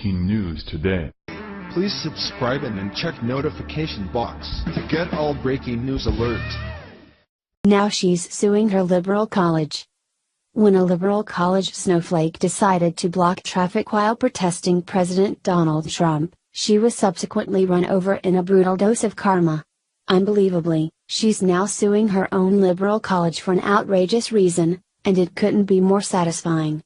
breaking news today. Please subscribe and then check notification box to get all breaking news alerts. Now she's suing her liberal college. When a liberal college snowflake decided to block traffic while protesting President Donald Trump, she was subsequently run over in a brutal dose of karma. Unbelievably, she's now suing her own liberal college for an outrageous reason, and it couldn't be more satisfying.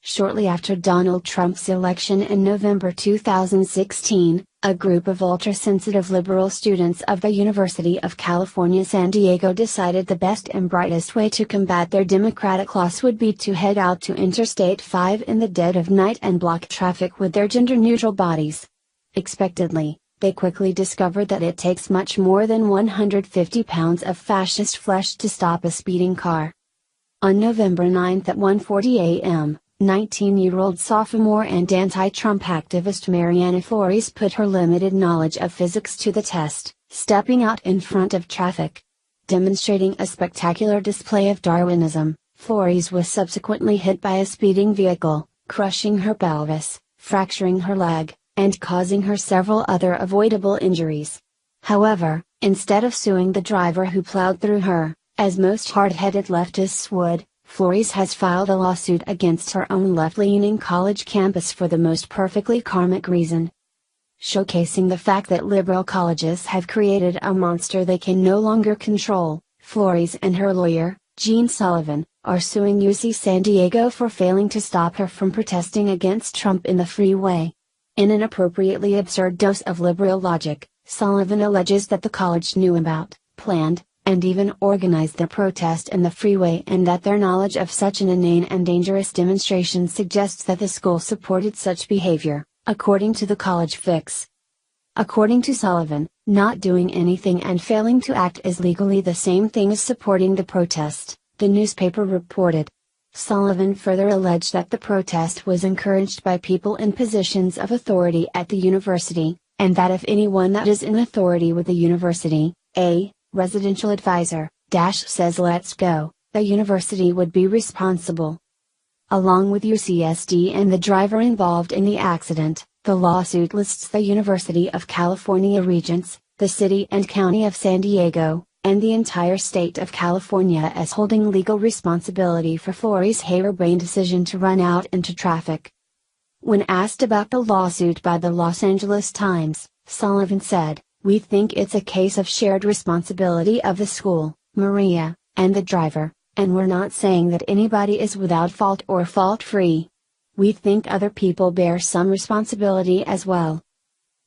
Shortly after Donald Trump's election in November 2016, a group of ultra-sensitive liberal students of the University of California, San Diego decided the best and brightest way to combat their Democratic loss would be to head out to Interstate 5 in the dead of night and block traffic with their gender-neutral bodies. Expectedly, they quickly discovered that it takes much more than 150 pounds of fascist flesh to stop a speeding car. On November 9 at 1:40 a.m., 19-year-old sophomore and anti-Trump activist Mariana Flores put her limited knowledge of physics to the test, stepping out in front of traffic. Demonstrating a spectacular display of Darwinism, Flores was subsequently hit by a speeding vehicle, crushing her pelvis, fracturing her leg, and causing her several other avoidable injuries. However, instead of suing the driver who plowed through her, as most hard-headed leftists would, Flores has filed a lawsuit against her own left-leaning college campus for the most perfectly karmic reason. Showcasing the fact that liberal colleges have created a monster they can no longer control, Flores and her lawyer, Gene Sullivan, are suing UC San Diego for failing to stop her from protesting against Trump in the freeway. In an appropriately absurd dose of liberal logic, Sullivan alleges that the college knew about, planned, and even organized the protest in the freeway, and that their knowledge of such an inane and dangerous demonstration suggests that the school supported such behavior, according to the college fix. According to Sullivan, not doing anything and failing to act is legally the same thing as supporting the protest, the newspaper reported. Sullivan further alleged that the protest was encouraged by people in positions of authority at the university, and that if anyone that is in authority with the university, a residential advisor, says let's go, the university would be responsible. Along with UCSD and the driver involved in the accident, the lawsuit lists the University of California Regents, the City and County of San Diego, and the entire state of California as holding legal responsibility for Flores' harebrained decision to run out into traffic. When asked about the lawsuit by the Los Angeles Times, Sullivan said, "We think it's a case of shared responsibility of the school, Maria, and the driver, and we're not saying that anybody is without fault or fault-free. We think other people bear some responsibility as well."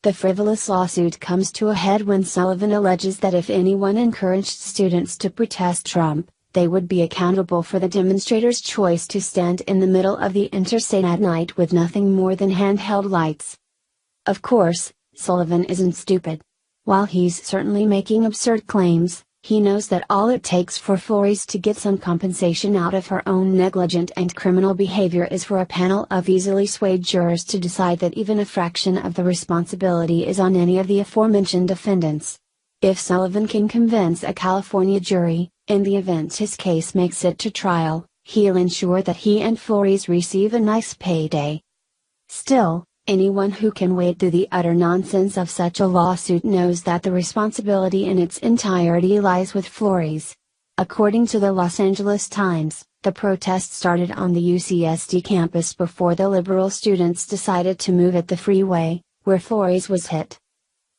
The frivolous lawsuit comes to a head when Sullivan alleges that if anyone encouraged students to protest Trump, they would be accountable for the demonstrators' choice to stand in the middle of the interstate at night with nothing more than handheld lights. Of course, Sullivan isn't stupid. While he's certainly making absurd claims, he knows that all it takes for Flores to get some compensation out of her own negligent and criminal behavior is for a panel of easily swayed jurors to decide that even a fraction of the responsibility is on any of the aforementioned defendants. If Sullivan can convince a California jury, in the event his case makes it to trial, he'll ensure that he and Flores receive a nice payday. Still, anyone who can wade through the utter nonsense of such a lawsuit knows that the responsibility in its entirety lies with Flores. According to the Los Angeles Times, the protest started on the UCSD campus before the liberal students decided to move at the freeway, where Flores was hit.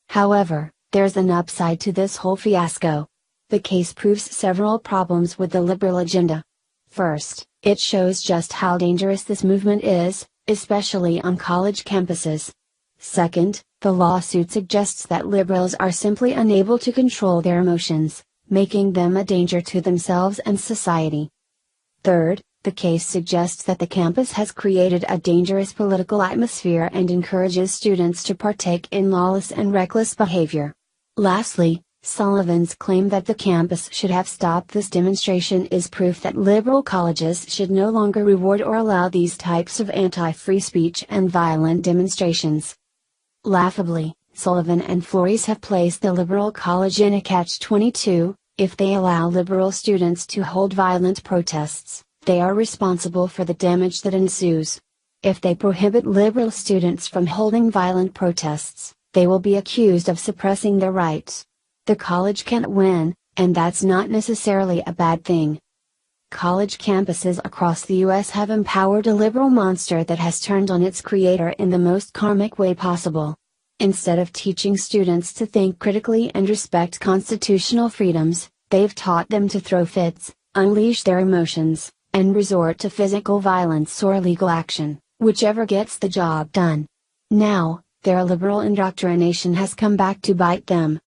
However, there's an upside to this whole fiasco. The case proves several problems with the liberal agenda. First, it shows just how dangerous this movement is, especially on college campuses. Second, the lawsuit suggests that liberals are simply unable to control their emotions, making them a danger to themselves and society. Third, the case suggests that the campus has created a dangerous political atmosphere and encourages students to partake in lawless and reckless behavior. Lastly, Sullivan's claim that the campus should have stopped this demonstration is proof that liberal colleges should no longer reward or allow these types of anti-free speech and violent demonstrations. Laughably, Sullivan and Flores have placed the liberal college in a catch-22. If they allow liberal students to hold violent protests, they are responsible for the damage that ensues. If they prohibit liberal students from holding violent protests, they will be accused of suppressing their rights. The college can't win, and that's not necessarily a bad thing. College campuses across the US have empowered a liberal monster that has turned on its creator in the most karmic way possible. Instead of teaching students to think critically and respect constitutional freedoms, they've taught them to throw fits, unleash their emotions, and resort to physical violence or legal action, whichever gets the job done. Now, their liberal indoctrination has come back to bite them.